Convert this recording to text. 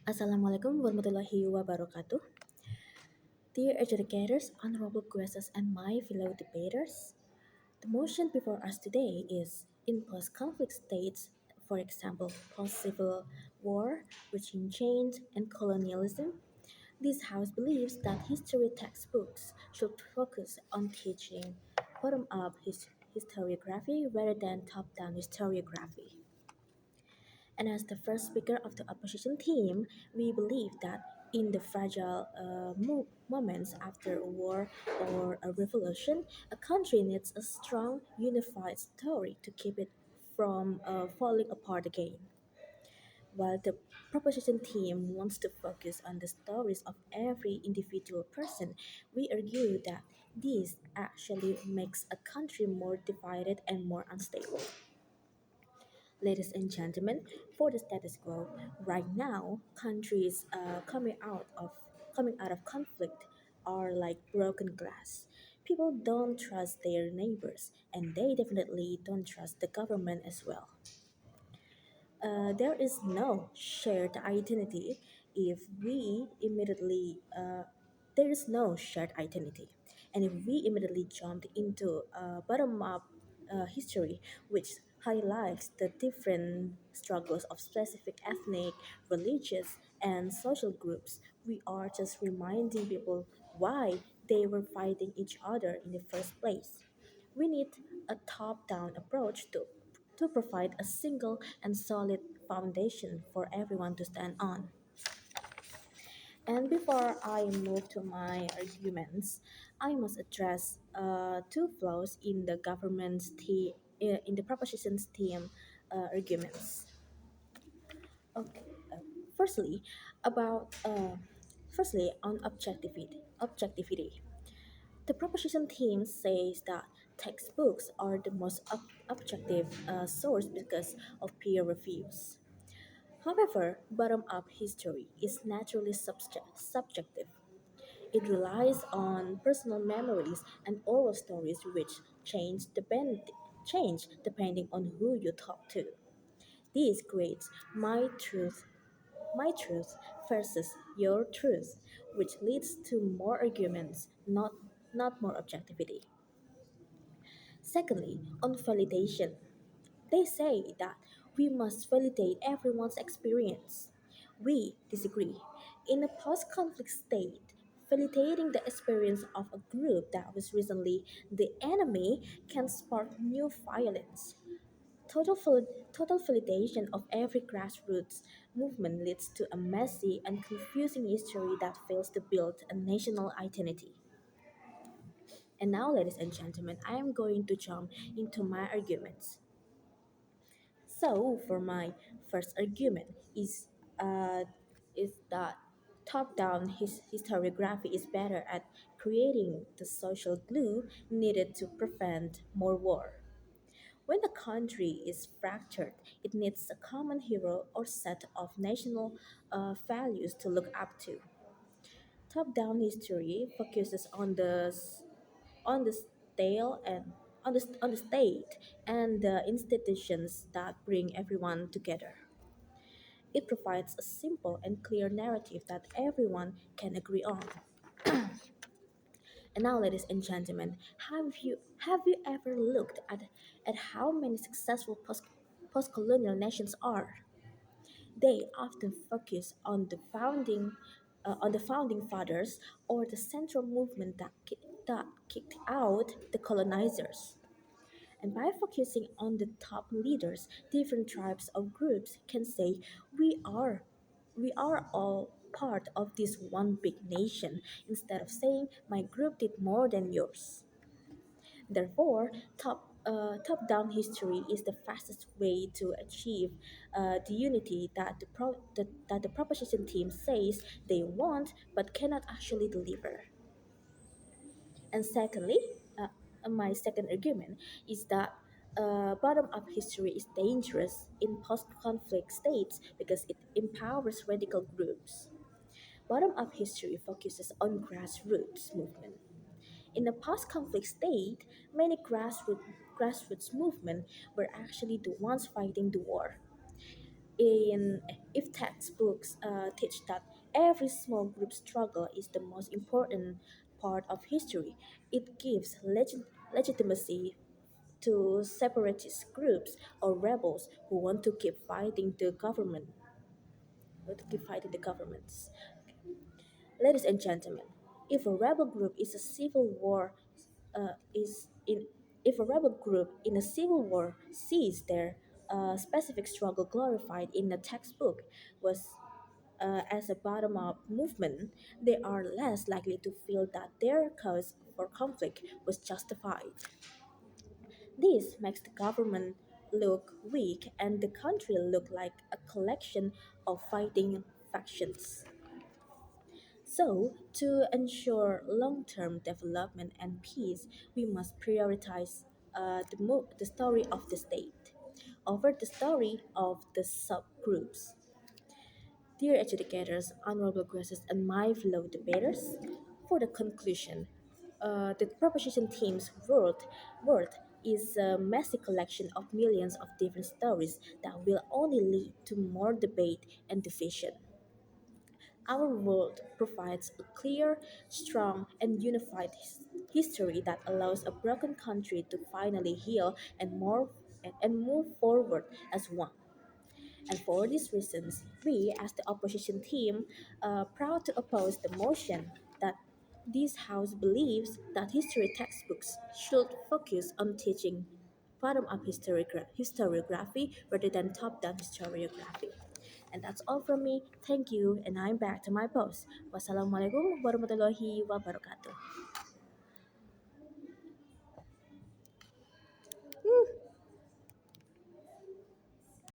Assalamualaikum warahmatullahi wabarakatuh. Dear educators, honorable guests, and my fellow debaters, the motion before us today is in post conflict states, for example, post civil war, regime change, and colonialism. This House believes that history textbooks should focus on teaching bottom up historiography rather than top down historiography. And as the first speaker of the opposition team, we believe that in the fragile moments after a war or a revolution, a country needs a strong, unified story to keep it from falling apart again. While the proposition team wants to focus on the stories of every individual person, we argue that this actually makes a country more divided and more unstable. Ladies and gentlemen, for the status quo, right now, countries coming out of conflict are like broken glass. People don't trust their neighbors, and they definitely don't trust the government as well. There is no shared identity if we immediately there is no shared identity, and if we immediately jumped into bottom-up history, which highlights the different struggles of specific ethnic, religious, and social groups, we are just reminding people why they were fighting each other in the first place. We need a top down approach to provide a single and solid foundation for everyone to stand on. And before I move to my arguments, I must address two flaws in the in the proposition's theme arguments. Okay. Firstly, about firstly on objectivity. The proposition team says that textbooks are the most objective source because of peer reviews. However, bottom up history is naturally subjective. It relies on personal memories and oral stories which change depending on who you talk to. This creates my truth versus your truth, which leads to more arguments, not more objectivity. Secondly, on validation, they say that we must validate everyone's experience. We disagree. In a post conflict state, validating the experience of a group that was recently the enemy can spark new violence. Total validation of every grassroots movement leads to a messy and confusing history that fails to build a national identity. And now, ladies and gentlemen, I am going to jump into my arguments. So, for my first argument is that top-down historiography is better at creating the social glue needed to prevent more war. When a country is fractured, it needs a common hero or set of national values to look up to. Top-down history focuses on the stale and on the state and the institutions that bring everyone together. It provides a simple and clear narrative that everyone can agree on. And now, ladies and gentlemen, have you ever looked at how many successful post-colonial nations are? They often focus on the founding fathers or the central movement that kicked out the colonizers. And by focusing on the top leaders, different tribes or groups can say, we are, we are all part of this one big nation, instead of saying, my group did more than yours. Therefore, top-down history is the fastest way to achieve the unity that the proposition team says they want but cannot actually deliver. And secondly, my second argument is that bottom-up history is dangerous in post-conflict states because it empowers radical groups. Bottom-up history focuses on grassroots movement. In a post-conflict state, many grassroots movements were actually the ones fighting the war. In If textbooks teach that every small group struggle is the most important part of history, it gives legitimacy to separatist groups or rebels who want to keep fighting the government, to keep fighting the governments. Ladies and gentlemen, if a rebel group is a civil war is in if a rebel group in a civil war sees their specific struggle glorified in a textbook was as a bottom-up movement, they are less likely to feel that their cause for conflict was justified. This makes the government look weak and the country look like a collection of fighting factions. So, to ensure long term development and peace, we must prioritize the story of the state over the story of the subgroups. Dear educators, honorable guests, and my fellow debaters, for the conclusion, the proposition team's world is a messy collection of millions of different stories that will only lead to more debate and division. Our world provides a clear, strong, and unified history that allows a broken country to finally heal and move forward as one. And for these reasons, we, as the opposition team, are proud to oppose the motion that this House believes that history textbooks should focus on teaching bottom-up historiography rather than top-down historiography. And that's all from me. Thank you, and I'm back to my post. Wassalamualaikum warahmatullahi wabarakatuh.